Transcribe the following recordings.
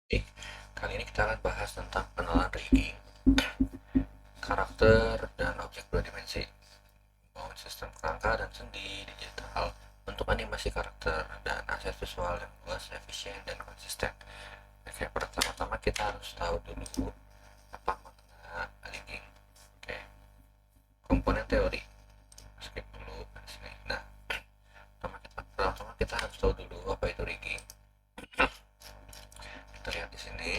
Baik, kali ini kita akan bahas tentang pengenalan rigging, karakter, dan objek dua dimensi, membangun sistem kerangka dan sendi digital untuk animasi karakter dan aset visual yang luas, efisien, dan konsisten. Oke, pertama-tama kita harus tahu dulu apa makna rigging. Oke, komponen teori. Skip dulu sini. Nah, pertama-tama kita harus tahu dulu apa itu rigging. Kita lihat di sini.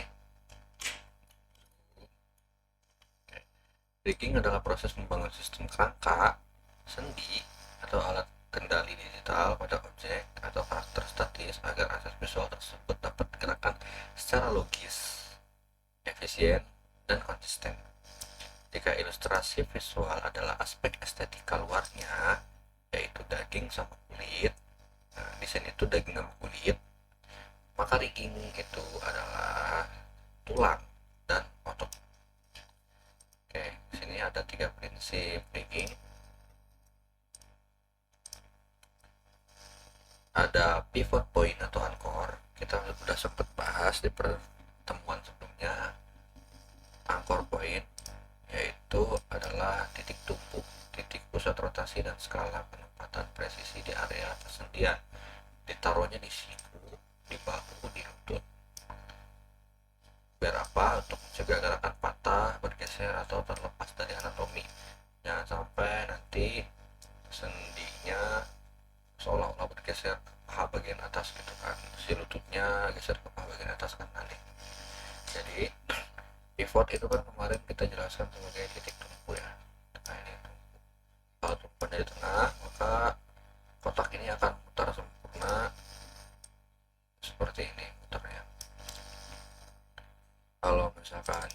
Rigging adalah proses membangun sistem kerangka, sendi, atau alat kendali digital pada objek atau karakter statis agar akses visual tersebut dapat digerakkan secara logis, efisien, dan konsisten. Jika ilustrasi visual adalah aspek estetika luarnya, yaitu daging sama kulit, nah, di sini itu daging sama kulit, maka rigging itu adalah tulang dan otot. Oke, di sini ada tiga prinsip rigging. Ada pivot point atau anchor, kita sudah sempat bahas di pertemuan sebelumnya. Anchor point yaitu adalah titik tumpu, titik pusat rotasi dan skala penempatan presisi di area persendian, ditaruhnya di siku, di bahu, di lutut. Biar apa? Untuk mencegah gerakan patah, bergeser, atau terlepas dari anatomi. Jangan sampai nanti sendinya seolah-olah bergeser ke paha bagian atas gitu kan, si lututnya geser ke paha bagian atas kan aneh. Jadi pivot itu kan kemarin kita jelaskan sebagai titik tumpu ya. Nah ini kalau tumpunya di tengah, maka kotak ini akan putar sempurna seperti ini putarnya. Kalau misalkan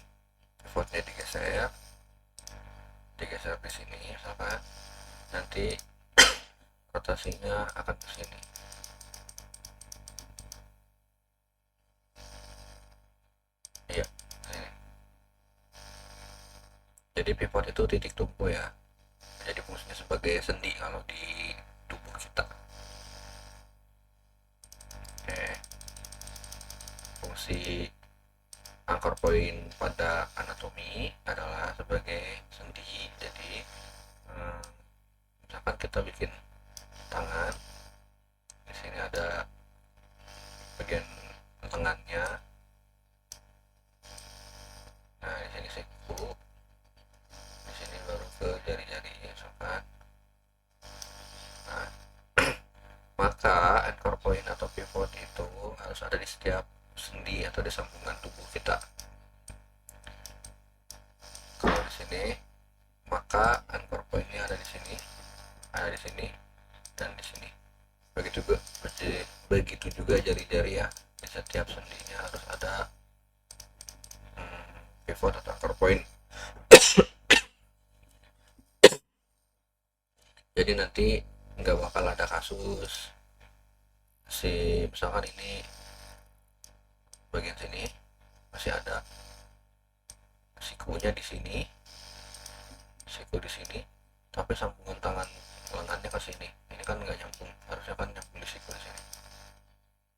pivotnya digeser, digeser di sini misalkan, nanti rotasinya akan ke sini. Iya, ini. Jadi pivot itu titik tumpu ya. Jadi fungsinya sebagai sendi kalau di tubuh kita. Oke, fungsi anchor point pada anatomi adalah sebagai sendi. Jadi hmm, misalkan kita bikin tangan, di sini ada bagian lengannya, nah di sini siku, di sini baru ke jari-jari misalkan. Nah, maka anchor point atau pivot itu harus ada di setiap sendi atau di sambungan tubuh kita. Kalau di sini, maka anchor pointnya ada di sini, ada di sini, dan di sini. Begitu juga jari-jari ya. Di setiap sendinya harus ada pivot atau anchor point. Jadi nanti nggak bakal ada kasus si misalkan ini bagian sini masih ada sikunya di sini, siku di sini, tapi sambungan tangan lengannya ke sini. Ini kan nggak nyambung, harusnya kan nyambung di siku di sini.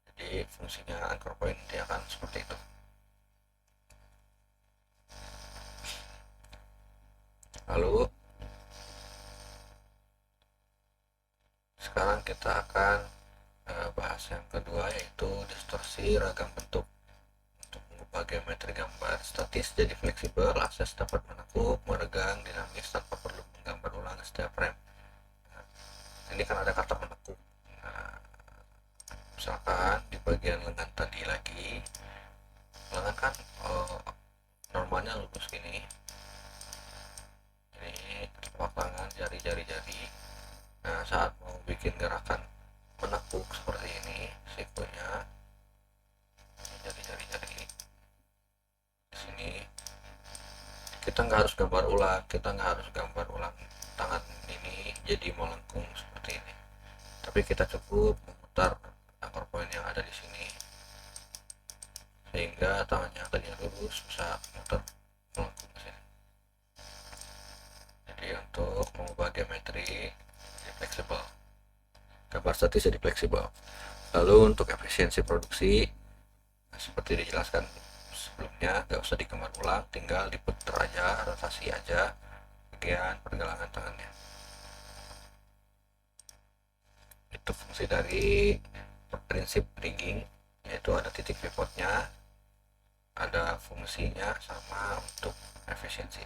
Jadi fungsinya anchor point dia akan seperti itu. Lalu sekarang kita akan bahas yang kedua, yaitu distorsi ragam bentuk. Untuk mengubah geometri gambar statis jadi fleksibel, akses dapat menekuk, meregang, dinamis tanpa perlu menggambar ulang setiap frame. Nah, ini kan ada kata menekuk. Nah, misalkan di bagian lengan tadi lagi, lengan kan normalnya lurus gini, ini telapak tangan, jari-jari. Nah, saat mau bikin gerakan menekuk seperti ini, sikunya, jari-jari di sini, kita nggak harus gambar ulang, tangan ini jadi melengkung seperti ini, tapi kita cukup memutar anchor point yang ada di sini sehingga tangannya tadinya lurus bisa muter melengkung ke sini. Jadi untuk mengubah geometri jadi fleksibel, gambar statis jadi fleksibel. Lalu untuk efisiensi produksi, seperti dijelaskan sebelumnya, nggak usah digambar ulang, tinggal diputar aja, rotasi aja bagian pergelangan tangannya. Itu fungsi dari prinsip rigging, yaitu ada titik pivotnya, ada fungsinya, sama untuk efisiensi.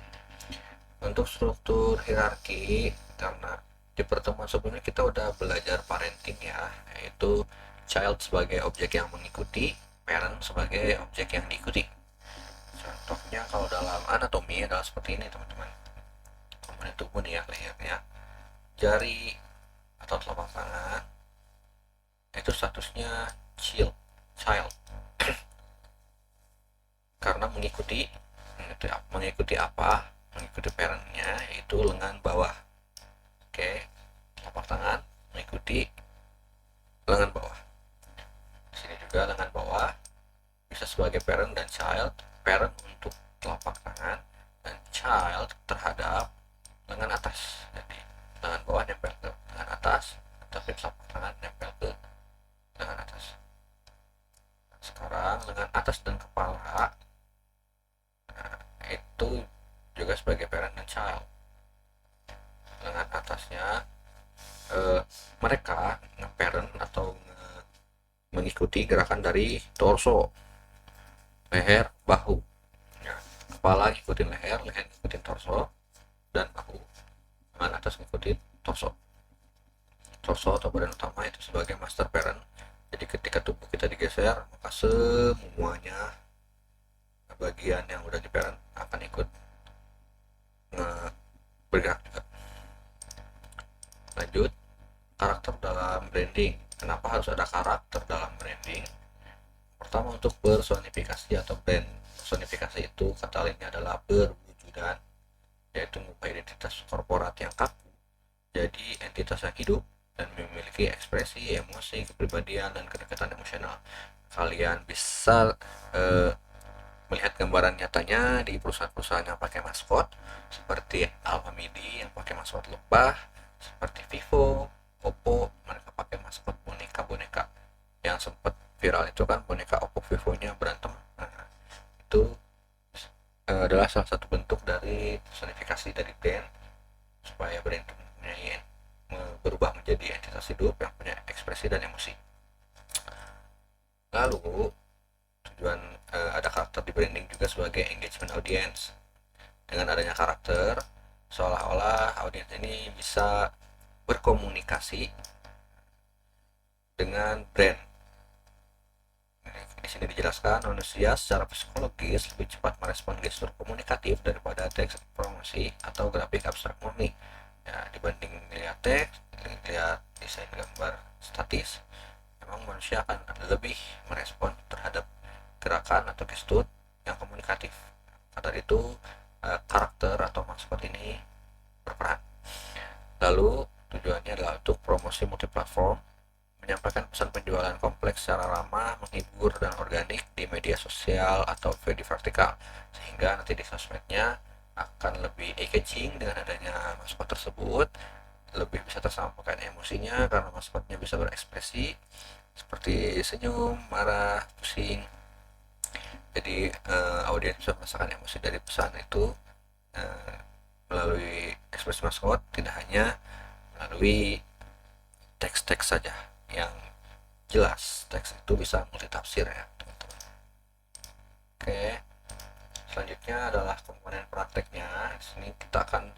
Untuk struktur hierarki, karena di pertemuan sebelumnya kita udah belajar parenting ya, yaitu child sebagai objek yang mengikuti, parent sebagai objek yang diikuti. Contohnya kalau dalam anatomi adalah seperti ini teman-teman. Komponen tubuh nih ya, lehernya, jari atau telapak tangan itu statusnya child karena mengikuti apa, mengikuti parentnya, yaitu lengan bawah. Oke, telapak tangan mengikuti lengan bawah. Di sini juga lengan bawah bisa sebagai parent dan child. Parent untuk telapak tangan dan child terhadap lengan atas. Jadi lengan bawah nempel ke lengan atas, tapi telapak tangan nempel ke lengan atas. Sekarang lengan atas dan kepala, nah, itu juga sebagai parent dan child. Lengan atasnya mereka nge-parent atau mengikuti gerakan dari torso, leher, bahu. Ya, kepala ngikutin leher, leher ngikutin torso, dan bahu. Lengan atas ngikutin torso. Torso atau badan utama itu sebagai master parent. Jadi ketika tubuh kita digeser, maka semuanya bagian yang udah di parent akan ikut bergerak juga. Lanjut, karakter dalam branding. Kenapa harus ada karakter dalam branding? Pertama, untuk personifikasi atau brand. Personifikasi itu kata lainnya adalah perwujudan, yaitu mengubah identitas korporat yang kaku jadi entitas yang hidup dan memiliki ekspresi, emosi, kepribadian, dan kedekatan emosional. Kalian bisa melihat gambaran nyatanya di perusahaan-perusahaan yang pakai maskot, seperti Alfamidi yang pakai maskot lebah, seperti Vivo, Oppo, mereka pakai maskot boneka-boneka. Yang sempat viral itu kan boneka Oppo Vivo-nya berantem. Nah, itu adalah salah satu bentuk dari personifikasi dari brand, supaya brand itu berubah menjadi entitas hidup yang punya ekspresi dan emosi. Lalu tujuan ada karakter di branding juga sebagai engagement audience. Dengan adanya karakter, seolah-olah audiens ini bisa berkomunikasi dengan brand. Di sini dijelaskan manusia secara psikologis lebih cepat merespon gestur komunikatif daripada teks promosi atau grafik abstrak murni. Ya, dibanding lihat teks, lihat desain gambar statis, memang manusia akan lebih merespon terhadap gerakan atau gestur yang komunikatif. Maka dari itu karakter atau maskot ini berperan. Lalu tujuannya adalah untuk promosi multiplatform, menyampaikan pesan penjualan kompleks secara ramah, menghibur, dan organik di media sosial atau feed vertikal, sehingga nanti di sosmednya akan lebih engaging dengan adanya maskot tersebut, lebih bisa tersampaikan emosinya karena maskotnya bisa berekspresi seperti senyum, marah, pusing. Jadi audiens bisa merasakan emosi dari pesan itu melalui ekspresi maskot, tidak hanya melalui teks-teks saja yang jelas. Teks itu bisa multitafsir ya teman-teman. Oke, selanjutnya adalah komponen prakteknya. Di sini kita akan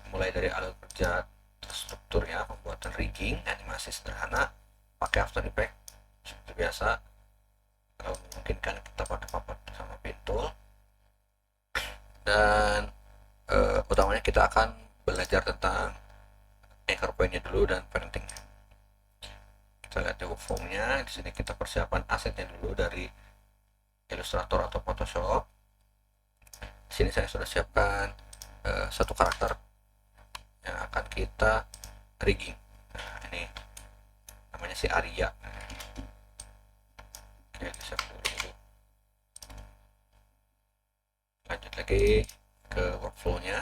mulai dari alur kerja strukturnya, pembuatan rigging, animasi sederhana, pakai After Effects seperti biasa. Kalau memungkinkan kita pakai papat sama pintul. Dan utamanya kita akan belajar tentang anchor point-nya dulu dan parenting-nya. Kita lihat di workflow-nya. Di sini kita persiapan asetnya dulu dari Illustrator atau Photoshop. Di sini saya sudah siapkan satu karakter yang akan kita rigging. Nah, ini namanya si Arya. Oke, bisa dulu. Lanjut lagi ke workflow-nya.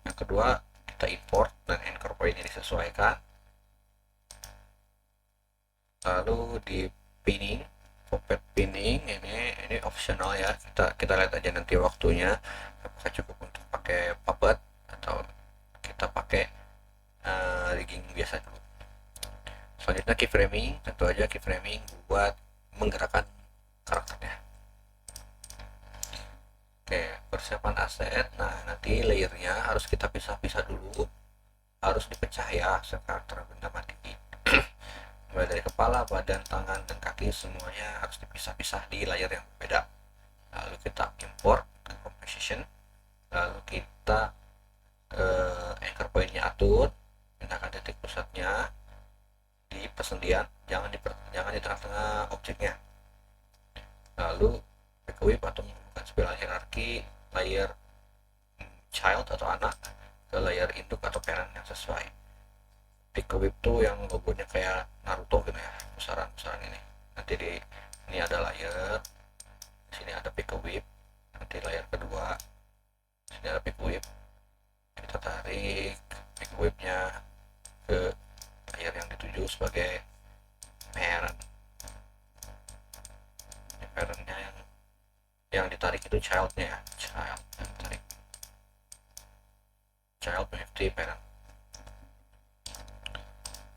Yang kedua, kita import dan anchor point-nya disesuaikan. Lalu di pinning, puppet pinning ini optional ya, kita lihat aja nanti waktunya apakah cukup untuk pakai puppet atau kita pakai rigging biasa dulu. Selanjutnya keyframing, tentu aja keyframing buat menggerakkan karakternya. Oke, persiapan aset. Nah, nanti layernya harus kita pisah-pisah dulu, harus dipecah ya aset karakter benda mati. Mulai dari kepala, badan, tangan, dan kaki semuanya harus dipisah-pisah di layer yang berbeda. Lalu kita import ke composition, lalu kita anchor pointnya atur, pindahkan titik pusatnya di persendian, jangan di tengah-tengah objeknya. Lalu equip atau menggunakan sebelah hierarki layer child atau anak ke layer induk atau parent yang sesuai. Equip tuh yang logonya kayak Naruto gitu ya, pusaran-pusaran ini. Nanti ini ada layer, di sini ada pick whip, nanti layer kedua, sini ada pick whip, kita tarik pick whipnya ke layer yang dituju sebagai parent. Ini parentnya yang ditarik itu childnya ya, child yang ditarik, child mengikuti parent.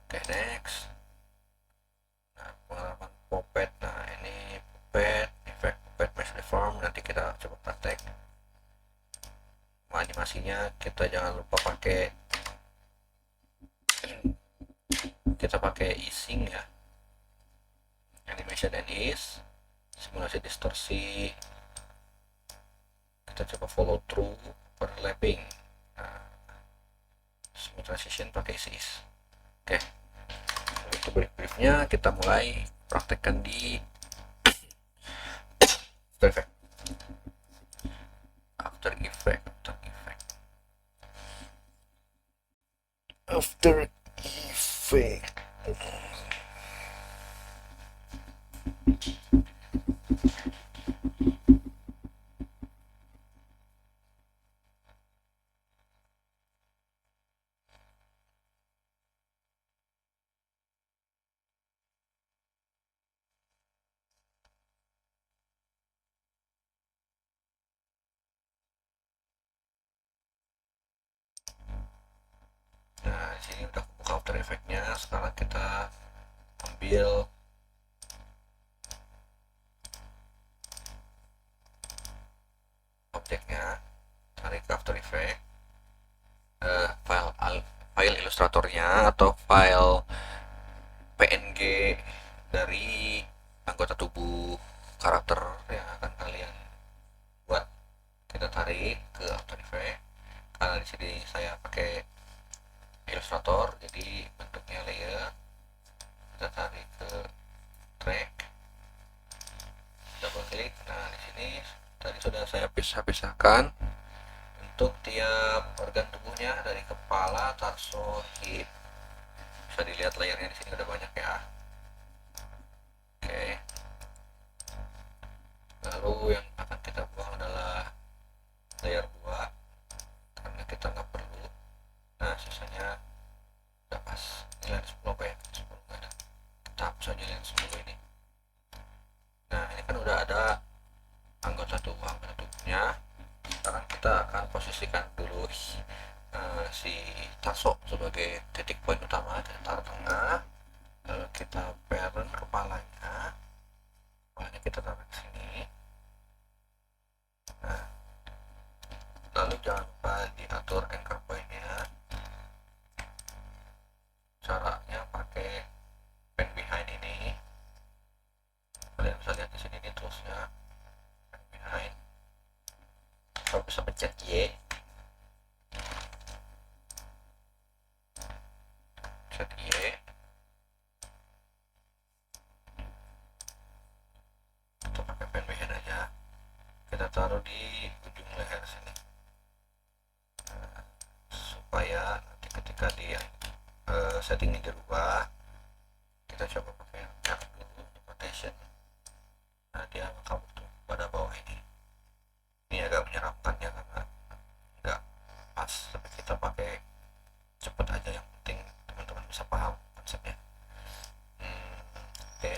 Oke, next. Nah, pengalaman puppet. Nah, ini puppet, efek puppet mesh deform. Nanti kita coba praktek. Animasinya kita jangan lupa kita pakai easing ya. Animation and ease, simulasi distorsi. Kita coba follow through, overlapping. Nah, smooth transition pakai ease. Oke. Untuk brief-briefnya kita mulai praktekkan di After Effects. After Effects. Nah, di sini udah buka After Effects-nya. Sekarang kita ambil objeknya, tarik ke After Effects, file ilustratornya atau file PNG dari anggota tubuh karakter yang akan kalian buat. Kita tarik ke After Effects. Karena di sini saya pakai Illustrator, jadi bentuknya layer. Kita tarik ke track, double klik. Nah, di sini tadi sudah saya pisah-pisahkan untuk tiap organ tubuhnya dari kepala, torso, hip. Bisa dilihat layarnya di sini udah banyak ya. Oke. Lalu yang akan kita buang adalah layer 2 karena kita nggak perlu. Nah, sisanya udah pas. Ini layer 10 apa ya? 10 nggak ada. Kita hapus aja layer 10 ini. Nah, ini kan udah ada anggota tubuhnya. Sekarang kita akan posisikan dulu si tarsal sebagai titik poin utama di antara tengah. Lalu kita parent kepalanya kita taruh di sini. Nah, lalu jangan lupa diatur anchor point-nya. Caranya pakai pen behind ini. Kalian bisa lihat di sini nih toolsnya, pen behind. Kalau bisa pencet Y, pencet Y. Kita pakai pen behind aja. Kita taruh di ujung leher sini. Nah, supaya nanti ketika dia settingnya dirubah, kita coba pakai F dulu rotation. Nah, dia kabur tuh pada bawah ini. Ini agak menyeramkan ya karena nggak pas, tapi kita pakai cepet aja, yang penting teman-teman bisa paham konsepnya. Oke.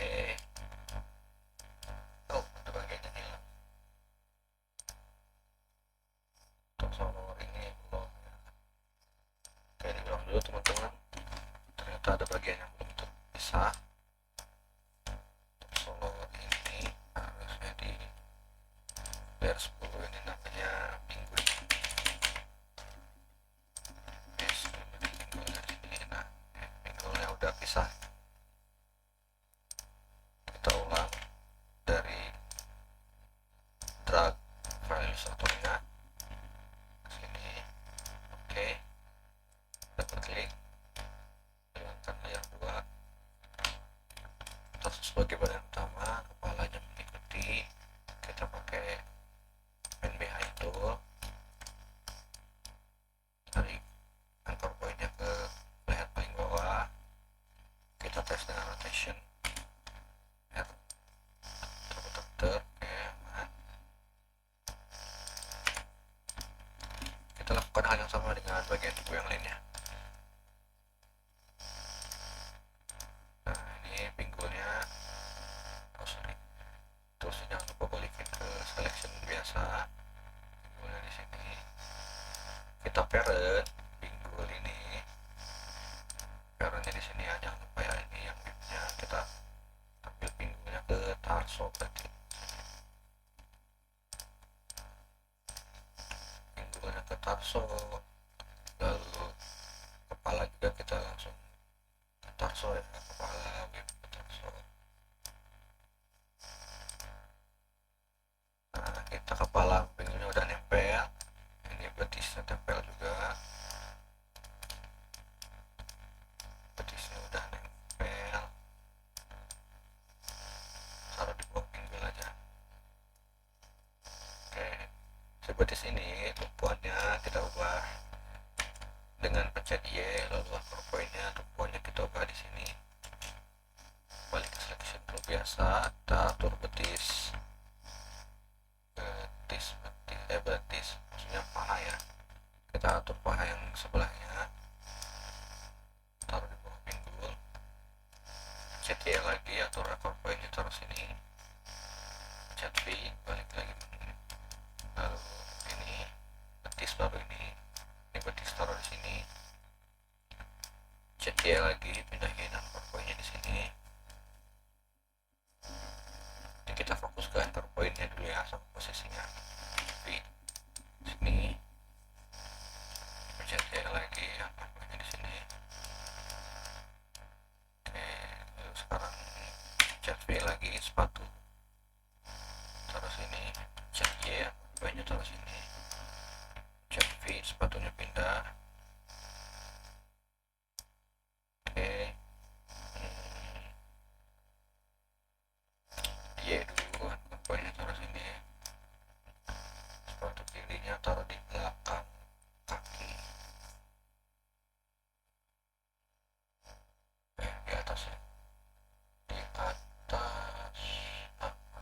biasa. Solo ini harusnya di layer 10, ini namanya pinggul. Pinggulnya di sini. Nah, pinggulnya udah pisah. Kita ulang dari drag file illustratornya ke sini. Oke, double klik, hilangkan layer 2. Terus sebagai bagian utama, kepalanya mengikuti. Kita pakai NBH tool, tarik anchor point-nya ke leher paling bawah. Kita tes dengan rotation R, ter, oke, aman. Kita lakukan hal yang sama dengan bagian tubuh yang lainnya. Nah, ini pinggulnya, terus jangan lupa balikin ke selection biasa. Pinggulnya di sini kita parent pinggul ini, parentnya di sini ya, jangan lupa ya, ini yang bibnya kita ambil pinggulnya ke tarso, berarti pinggulnya ke tarso. Lalu kepala juga kita langsung ke tarso ya, kepala bib ke tarso. Nah, kita kepala pinggulnya udah nempel, ini betisnya tempel juga, betisnya udah nempel, taruh di bawah pinggul aja. Oke, si betis ini tumpuannya kita ubah dengan pencet Y, lalu anchor point-nya tumpuannya kita ubah di sini. Balik ke selection tool biasa, kita atur betis, maksudnya paha ya. Kita atur paha yang sebelahnya, taruh di bawah pinggul, pencet Y lagi, atur anchor point-nya taruh sini, pencet V, balik lagi, lalu ini betis, baru ini betis taruh di sini, pencet Y lagi, pindahin anchor point-nya di sini. Jadi kita fokus ke anchor point-nya dulu ya, sama posisinya V sini, pencet Y lagi, anchor point-nya di sini. Oke, lalu sekarang pencet V lagi, sepatu taruh sini, pencet Y, anchor point-nya taruh sini, pencet V, sepatunya pindah. Oke, Y dulu, anchor point-nya taruh sini, sepatu kirinya taruh di belakang kaki, di atas ya, di atas apa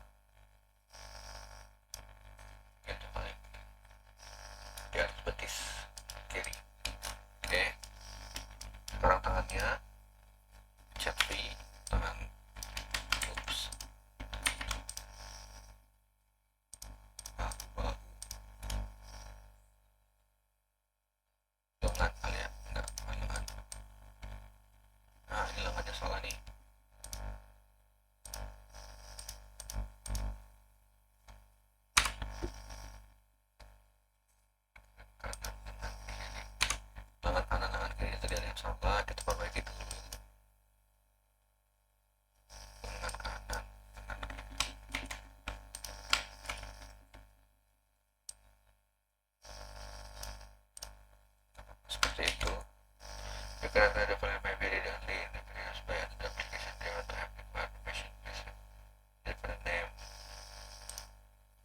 gitu, balik di atas betis kiri. Oke, sekarang tangannya pencet V, tangan, ups, bahu, lengan kali ya, enggak, bukan lengan. Nah, ini lengannya salah nih. Tangan kanan, tangan kiri tadi ada yang salah, kita perbaiki dulu. Lengan kanan, lengan kiri, seperti itu. You can identify my very early in the previous by the application they want to have information different name.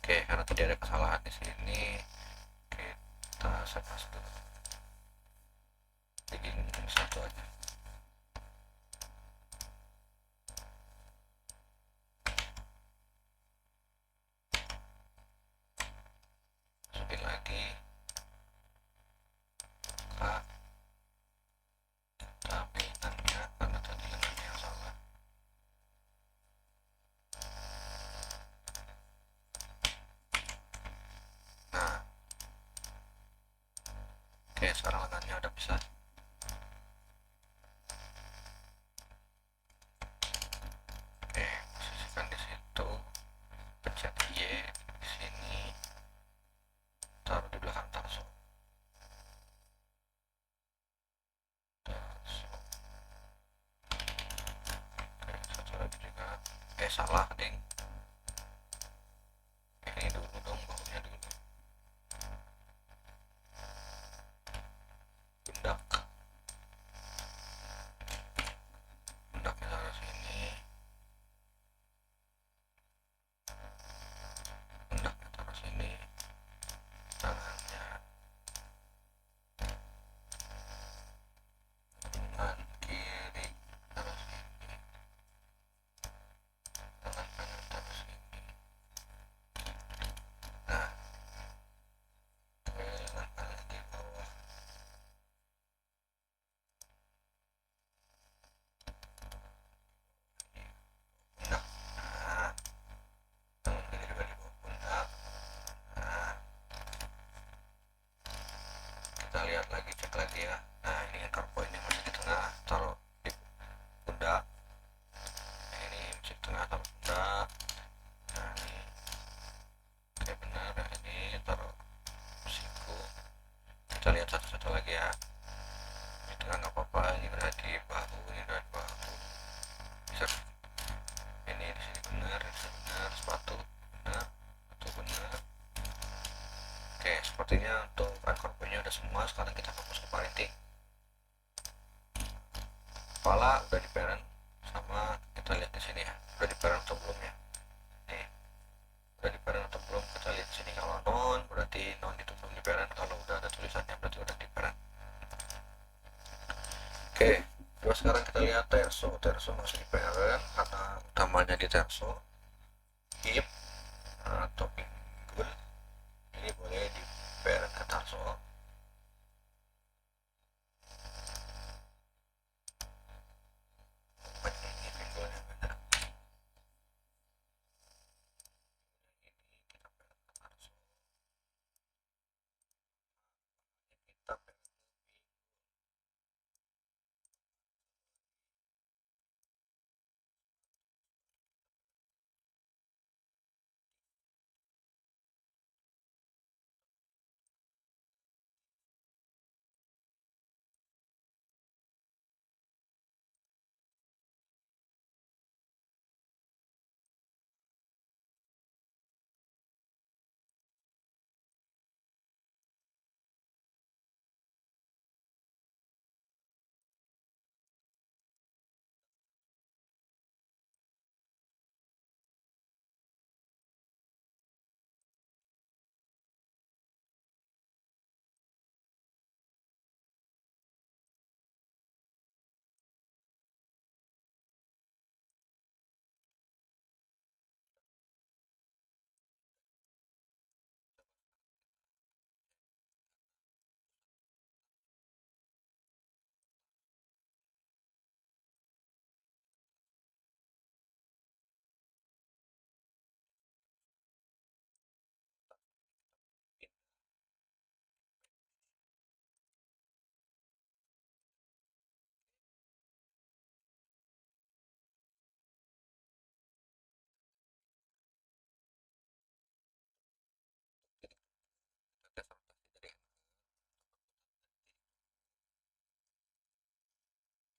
Oke, karena tidak ada kesalahan di sini, kita save as dulu, bikin satu aja. Masukin lagi, buka, kita ambil lengannya karena tadi lengannya yang salah. Nah, oke, sekarang lengannya udah bisa. salah ding, ini dulu dong bahunya dulu, pundak, pundaknya taruh sini, pundaknya taruh sini, tangannya tangan kiri taruh sini, tangan kanan taruh sini. Nah, tangan di bawah. Pundak. Nah, tangan kiri juga di bawah pundak. Nah, kita lihat lagi, cek lagi ya. Nah, ini anchor point yang masih di tengah, taruh di pundak. Ini masih di tengah, taruh pundak. Nah, ini oke benar. Nah, ini taruh siku. Kita lihat satu-satu lagi ya. Di tengah nggak apa-apa, ini udah di bahu, ini udah di bahu. Bisa ini di sini benar, di sini benar, sepatu benar, sepatu benar. Oke, sepertinya untuk anchor point-nya udah semua. Sekarang kita fokus ke parenting. Kepala udah di parent, sama kita lihat di sini ya, udah di parent atau belum ya. Nih, udah di parent atau belum, kita lihat di sini. Kalau non berarti non itu belum di parent, kalau udah ada tulisannya berarti udah di parent. Oke, terus sekarang kita lihat terso. Terso masih di parent karena utamanya di terso. Hip atau pinggul ini boleh di parent ke tarso. Ini pinggulnya beda. Ini kita parent ke tarso. Kita parent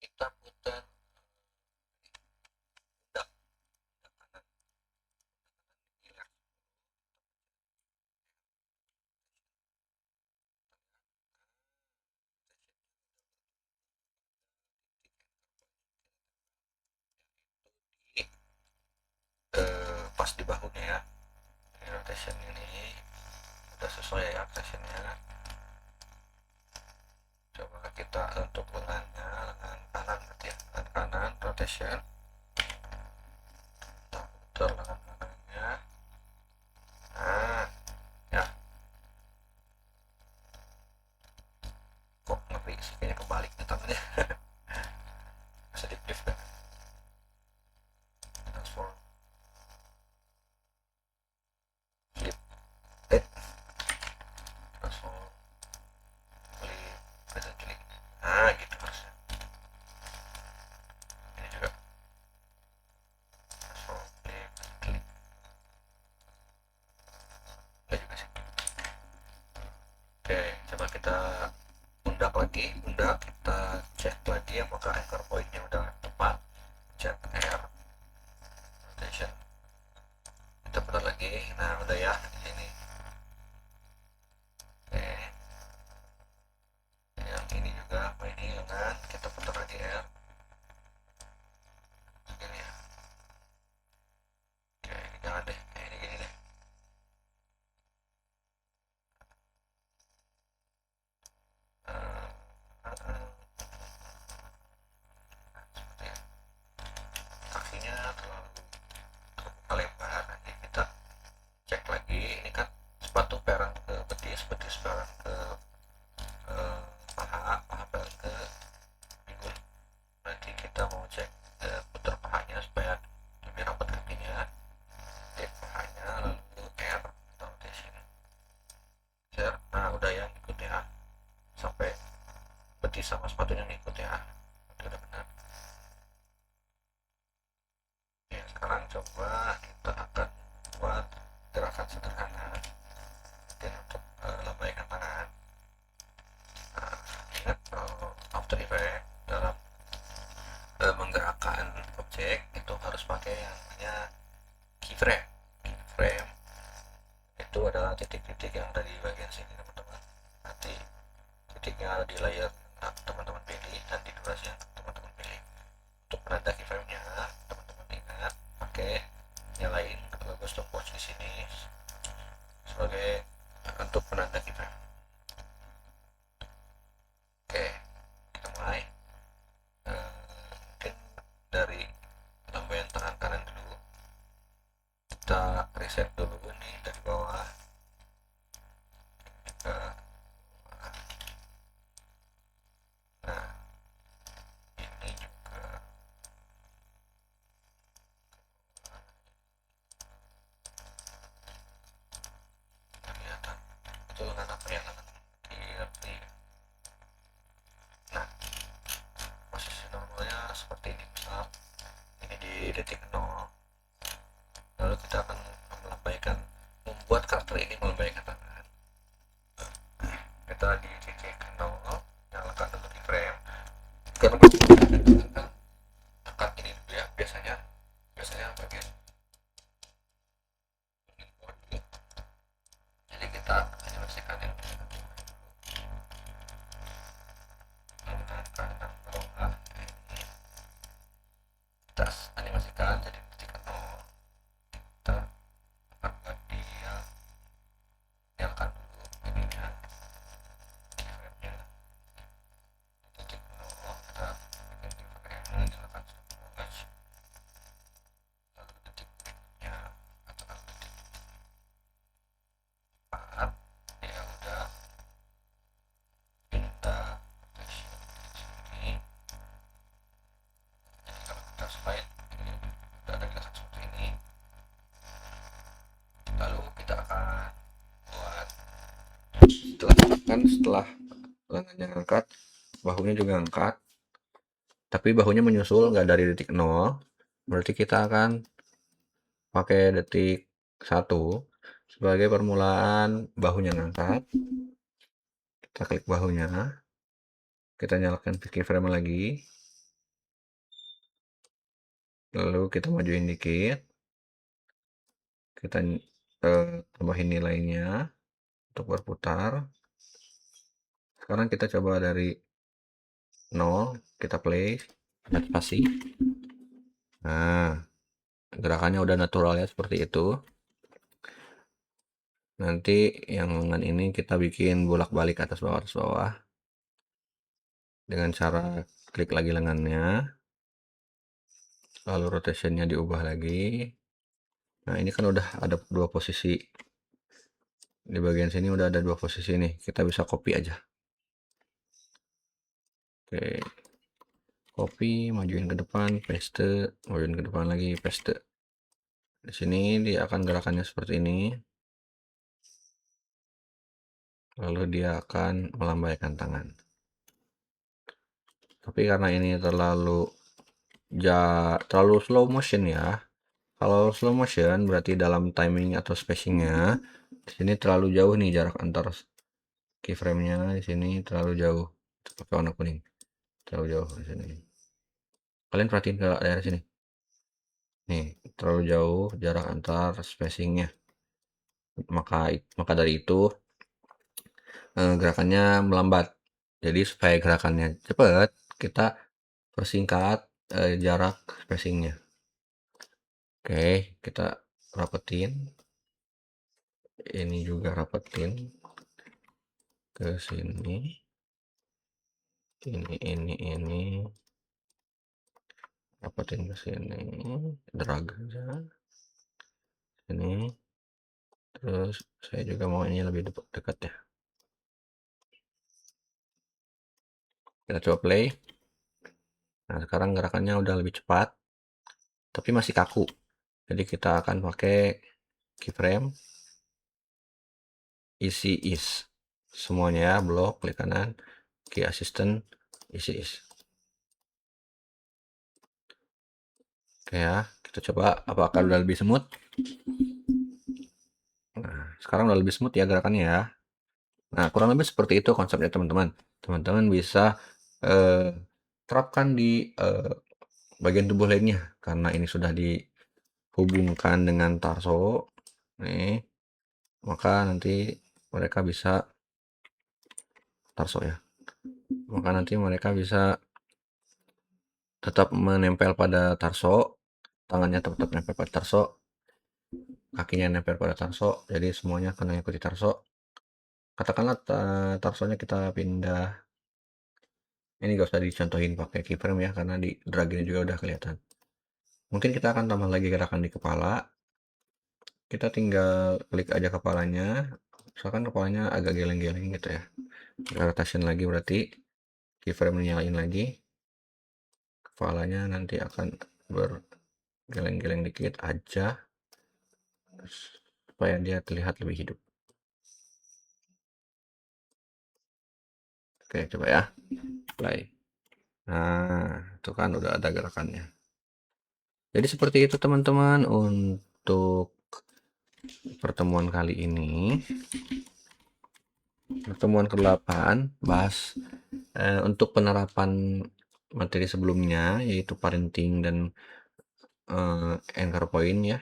kita putar pundak kanan, relax. Pas di bahunya ya. Ini rotation ini udah sesuai ya rotationnya. Coba kita untuk lengannya, lengan kanan berarti ya, lengan kanan rotation. Kita putar lengan kanannya. Nah, ya kok ngeri sih, kayaknya kebalik nih tangannya. Sedikit kan. Transform, flip, transform, flip, presently. Nah, gitu harusnya. Ini juga transform, flip, presently. Enggak juga sih. Oke, coba kita pundak lagi. Pundak kita cek lagi apakah anchor point-nya udah tepat. Cek R rotation. kaki sama sepatunya ngikut ya. Itu udah benar. Ya, sekarang coba kita akan buat gerakan sederhana dan untuk lambaikan tangan. Nah, ingat After Effects dalam menggerakkan objek itu harus pakai yang namanya keyframe. Keyframe itu adalah titik-titik yang ada di bagian sini teman-teman. Nanti titiknya ada di layar teman-teman pilih dan di durasi yang teman-teman pilih. Untuk penanda keyframe-nya teman-teman ingat pakai nyalain logo stopwatch di sini sebagai untuk penanda keyframe. Oke, kita mulai. Mungkin dari lambaian tangan kanan dulu. Kita reset dulu nih dari bawah. Nah, ini juga kelihatan. Itu lengan apa ya? Lengan kiri. Nah, posisi normalnya seperti ini misal. Ini di detik 0. Lalu kita akan membuat karakter ini melambaikan tangan. Kita di titik 0, nyalakan dulu di frame. Karena tekan ini dulu ya, biasanya bagian ini dulu. Jadi kita animasikan yang lengan kanan bawah ini. Kita animasikan jadi detik 0. Kita akan buat dia nyalakan dulu ininya, keyframe-nya. Detik 0 kita bikin keyframe-nya, nyalakan stopwatch. Lalu detik berikutnya atau detik 4 ya udah pindah position di sini. Jadi kalau kita slide ini udah ada gerakan seperti ini. Lalu kita akan buat setelah lengannya angkat, bahunya juga angkat, tapi bahunya menyusul nggak dari detik 0. Berarti kita akan pakai detik 1 sebagai permulaan bahunya ngangkat. Kita klik bahunya, kita nyalakan keyframe lagi, lalu kita majuin dikit, kita tambahin nilainya untuk berputar. Sekarang kita coba dari 0, kita play, pencet spasi. Nah, gerakannya udah natural ya, seperti itu. Nanti yang lengan ini kita bikin bolak-balik atas bawah dengan cara klik lagi lengannya, lalu rotationnya diubah lagi. Nah, ini kan udah ada dua posisi. Di bagian sini udah ada dua posisi nih, kita bisa copy aja. Oke, copy, majuin ke depan, paste, majuin ke depan lagi, paste. Di sini dia akan gerakannya seperti ini, lalu dia akan melambaikan tangan. Tapi karena ini terlalu slow motion ya. Kalau slow motion berarti dalam timing atau spacingnya di sini terlalu jauh nih jarak antar keyframe-nya. Di sini terlalu jauh, pakai warna kuning, terlalu jauh di sini. Kalian perhatiin ke daerah sini nih, terlalu jauh jarak antar spacingnya. Maka dari itu gerakannya melambat. Jadi supaya gerakannya cepat, kita persingkat jarak spacingnya. Oke, kita rapetin. Ini juga rapetin ke sini. Ini rapetin ke sini. Drag aja. Sini. Terus saya juga mau ini lebih dekat ya. Kita coba play. Nah, sekarang gerakannya udah lebih cepat, tapi masih kaku. Jadi kita akan pakai keyframe, isi is semuanya ya, blok, klik kanan, key assistant, isi. Oke ya, kita coba apakah udah lebih smooth. Nah, sekarang udah lebih smooth ya gerakannya ya. Nah, kurang lebih seperti itu konsepnya teman-teman. Teman-teman bisa eh, terapkan di bagian tubuh lainnya karena ini sudah dihubungkan dengan tarso nih, maka nanti mereka bisa tarso ya. Maka nanti mereka bisa tetap menempel pada tarso, tangannya tetap nempel pada tarso, kakinya nempel pada tarso, jadi semuanya akan mengikuti tarso. Katakanlah tarsonya kita pindah, ini gak usah dicontohin pakai keyframe ya karena di drag ini juga udah kelihatan. Mungkin kita akan tambah lagi gerakan di kepala. Kita tinggal klik aja kepalanya, misalkan kepalanya agak geleng-geleng gitu ya. Kita rotation lagi berarti keyframe nyalain lagi, kepalanya nanti akan bergeleng-geleng dikit aja supaya dia terlihat lebih hidup. Oke, coba ya, play. Nah, itu kan udah ada gerakannya. Jadi seperti itu teman-teman untuk pertemuan kali ini. Pertemuan ke-8 bahas untuk penerapan materi sebelumnya yaitu parenting dan anchor point ya.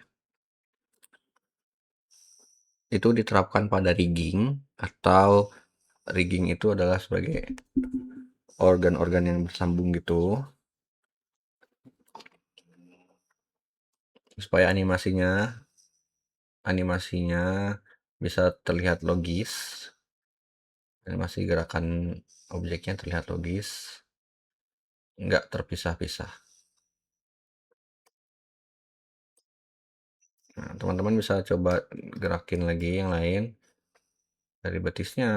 Itu diterapkan pada rigging, atau rigging itu adalah sebagai organ-organ yang bersambung gitu supaya animasinya bisa terlihat logis, animasi gerakan objeknya terlihat logis, nggak terpisah-pisah. Nah, teman-teman bisa coba gerakin lagi yang lain dari betisnya,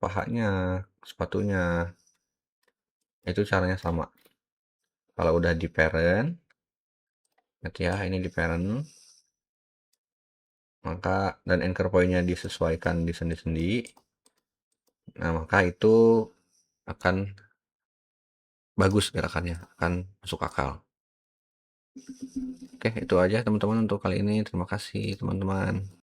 pahanya, sepatunya. Itu caranya sama. Kalau udah di parent, nanti ya ini di parent, maka dan anchor point-nya disesuaikan di sendi-sendi. Nah, maka itu akan bagus gerakannya, akan masuk akal. Oke, itu aja teman-teman untuk kali ini. Terima kasih teman-teman.